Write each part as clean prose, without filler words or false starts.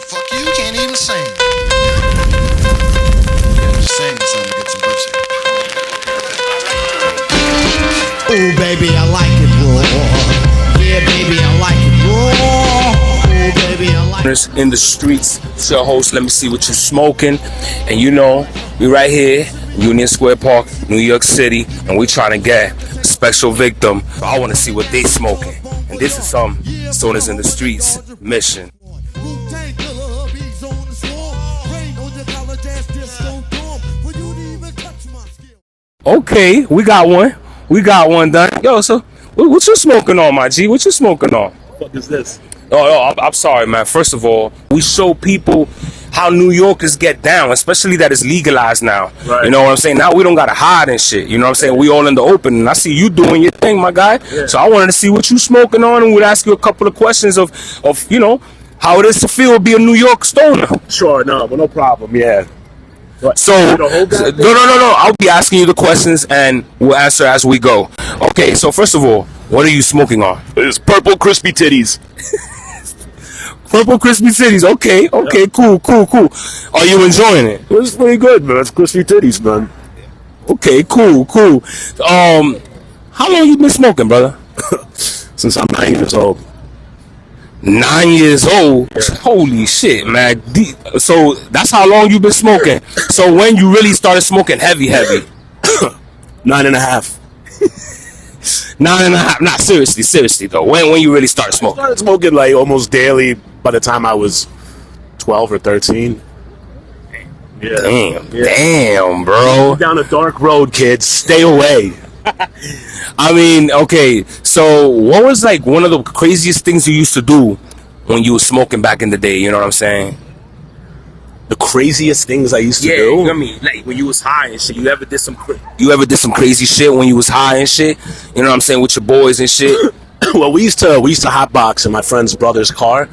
Fuck you, can't even sing. Just sing something to get some pussy. Oh baby, I like it raw. Yeah, baby, I like it raw. Oh baby, I like it. In the streets, it's your host. Let me see what you smoking. And you know, we right here, Union Square Park, New York City, and we trying to get a special victim. I want to see what they smoking. And this is some Stoners in the Streets mission. Okay, we got one. We got one done. Yo, so what you smoking on, my G? What you smoking on? What is this? Oh, I'm sorry, man. First of all, we show people how New Yorkers get down, especially that it's legalized now. Right. You know what I'm saying? Now we don't gotta hide and shit. You know what I'm saying? We all in the open, and I see you doing your thing, my guy. Yeah. So I wanted to see what you smoking on, and we'd ask you a couple of questions of you know how it is to feel be a New York stoner. Sure, no problem. Yeah. So no. I'll be asking you the questions, and we'll answer as we go. Okay. So first of all, what are you smoking on? It's purple crispy titties. Purple crispy titties. Okay, cool. Are you enjoying it? It's pretty good, man. It's crispy titties, man. Okay, cool. How long you been smoking, brother? Since I'm 9 years old. 9 years old? Yeah. Holy shit, man. So that's how long you been smoking. So when you really started smoking heavy? 9.5. 9.5. Not seriously though. When you really started smoking? I started smoking like almost daily by the time I was 12 or 13. Yeah. Damn, bro. Down a dark road, kids. Stay away. I mean, okay, so what was like one of the craziest things you used to do when you were smoking back in the day? You know what I'm saying? The craziest things I used to do? You know what I mean? Like when you was high and shit, you ever did some crazy shit when you was high and shit? You know what I'm saying, with your boys and shit? Well, we used to hotbox in my friend's brother's car.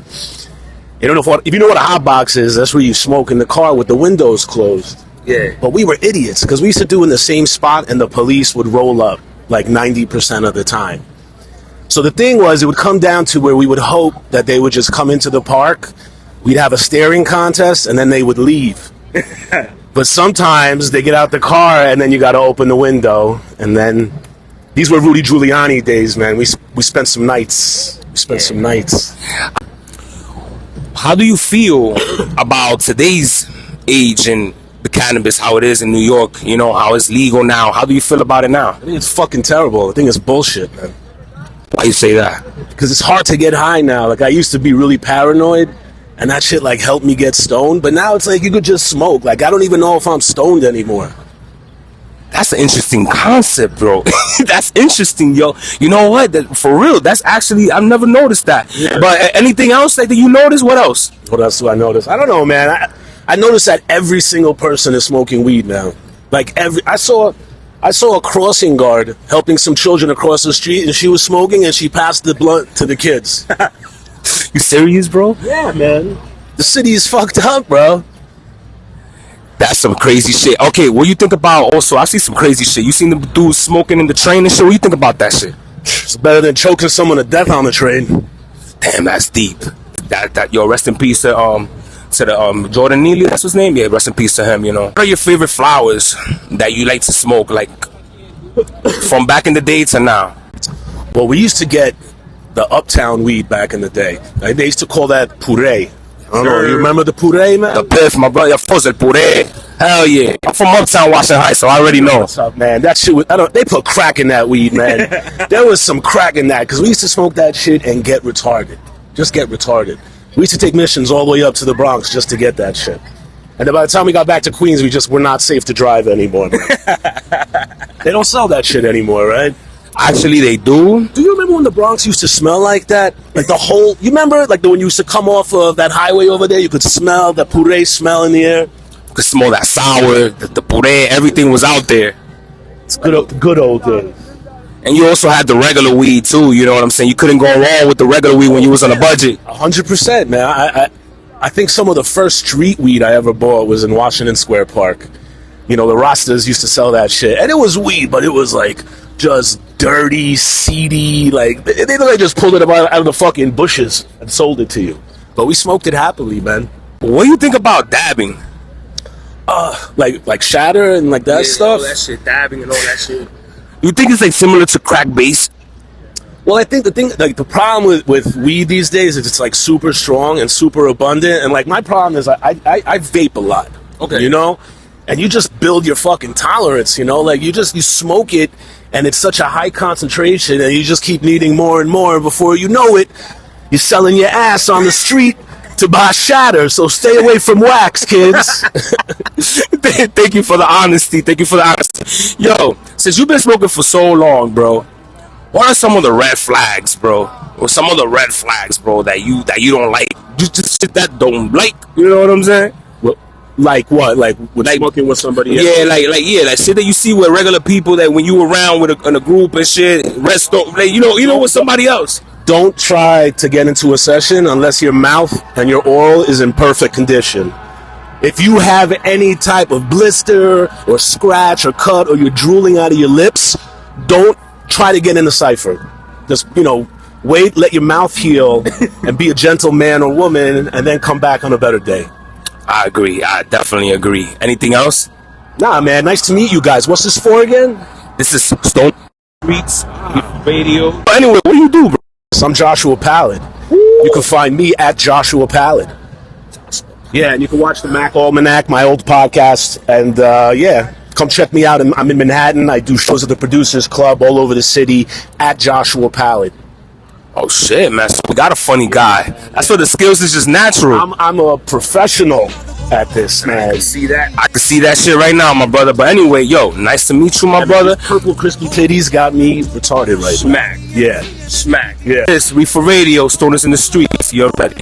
You don't know if you know what a hotbox is. That's where you smoke in the car with the windows closed. Yeah. But we were idiots because we used to do in the same spot and the police would roll up like 90% of the time. So the thing was, it would come down to where we would hope that they would just come into the park. We'd have a staring contest and then they would leave. But sometimes they get out the car and then you got to open the window. And then these were Rudy Giuliani days, man. We spent some nights. How do you feel about today's age and the cannabis, how it is in New York, you know, how it's legal now? How do you feel about it now? I think it's fucking terrible. I think it's bullshit, man. Why you say that? Because it's hard to get high now. Like, I used to be really paranoid, and that shit, like, helped me get stoned. But now it's like you could just smoke. Like, I don't even know if I'm stoned anymore. That's an interesting concept, bro. That's interesting, yo. You know what? For real, that's actually, I've never noticed that. Yeah. But anything else that you notice? What else? What else do I notice? I don't know, man. I noticed that every single person is smoking weed now. Like I saw a crossing guard helping some children across the street, and she was smoking, and she passed the blunt to the kids. You serious, bro? Yeah, man. The city is fucked up, bro. That's some crazy shit. Okay, what you think about also? I see some crazy shit. You seen the dudes smoking in the train and shit? What you think about that shit? It's better than choking someone to death on the train. Damn, that's deep. Yo, rest in peace to the Jordan Neely, that's his name. Yeah, rest in peace to him. You know, what are your favorite flowers that you like to smoke, like from back in the day to now? Well, we used to get the Uptown weed back in the day. Like, they used to call that puree. I don't know. You remember the puree, man? The piff, my brother. Of course, the puree. Hell yeah. I'm from Uptown, Washington Heights, so I already know. What's up, man? That shit was, they put crack in that weed, man. There was some crack in that because we used to smoke that shit and get retarded. Just get retarded. We used to take missions all the way up to the Bronx just to get that shit. And then by the time we got back to Queens, we're not safe to drive anymore. They don't sell that shit anymore, right? Actually, they do. Do you remember when the Bronx used to smell like that? Like the whole, you remember like when you used to come off of that highway over there, you could smell the puree smell in the air? You could smell that sour, the puree, everything was out there. It's good old days. And you also had the regular weed too, you know what I'm saying? You couldn't go wrong with the regular weed when you was on a budget. 100%, man. I think some of the first street weed I ever bought was in Washington Square Park. You know, the Rastas used to sell that shit. And it was weed, but it was like just dirty, seedy, like they just pulled it out of the fucking bushes and sold it to you. But we smoked it happily, man. What do you think about dabbing? Like shatter and like that stuff. All that shit, dabbing and all that shit. You think it's like similar to crack base? Well, I think the problem with weed these days is it's like super strong and super abundant, and like my problem is I vape a lot. Okay. You know, and you just build your fucking tolerance. You know, like you smoke it, and it's such a high concentration, and you just keep needing more and more. And before you know it, you're selling your ass on the street to buy shatter. So stay away from wax, kids. Thank you for the honesty. Thank you for the honesty. Yo, since you've been smoking for so long, bro, what are some of the red flags, bro? Or some of the red flags, bro, that you don't like? Just shit that don't like. You know what I'm saying? Like what? Like with smoking with somebody else? Yeah, like shit that you see with regular people that when you around in a group and shit, rest like, you know, with somebody else. Don't try to get into a session unless your mouth and your oral is in perfect condition. If you have any type of blister or scratch or cut or you're drooling out of your lips, don't try to get in the cipher. Just, wait, let your mouth heal and be a gentle man or woman and then come back on a better day. I agree. I definitely agree. Anything else? Nah, man. Nice to meet you guys. What's this for again? This is Stone Streets Radio. But anyway, what do you do, bro? I'm Joshua Pallid. You can find me at Joshua Pallid. Yeah, and you can watch the Mac Almanac, my old podcast. And come check me out. I'm in Manhattan. I do shows at the Producers Club all over the city at Joshua Pallid. Oh shit, man! So we got a funny guy. That's where the skills is just natural. I'm a professional at this, man. I can see that. I can see that shit right now, my brother. But anyway, yo, nice to meet you, my brother. Purple crispy titties got me retarded right now. Smack. Yeah. Smack. Yeah. This Reefer Radio, Stoners in the Streets. You're ready.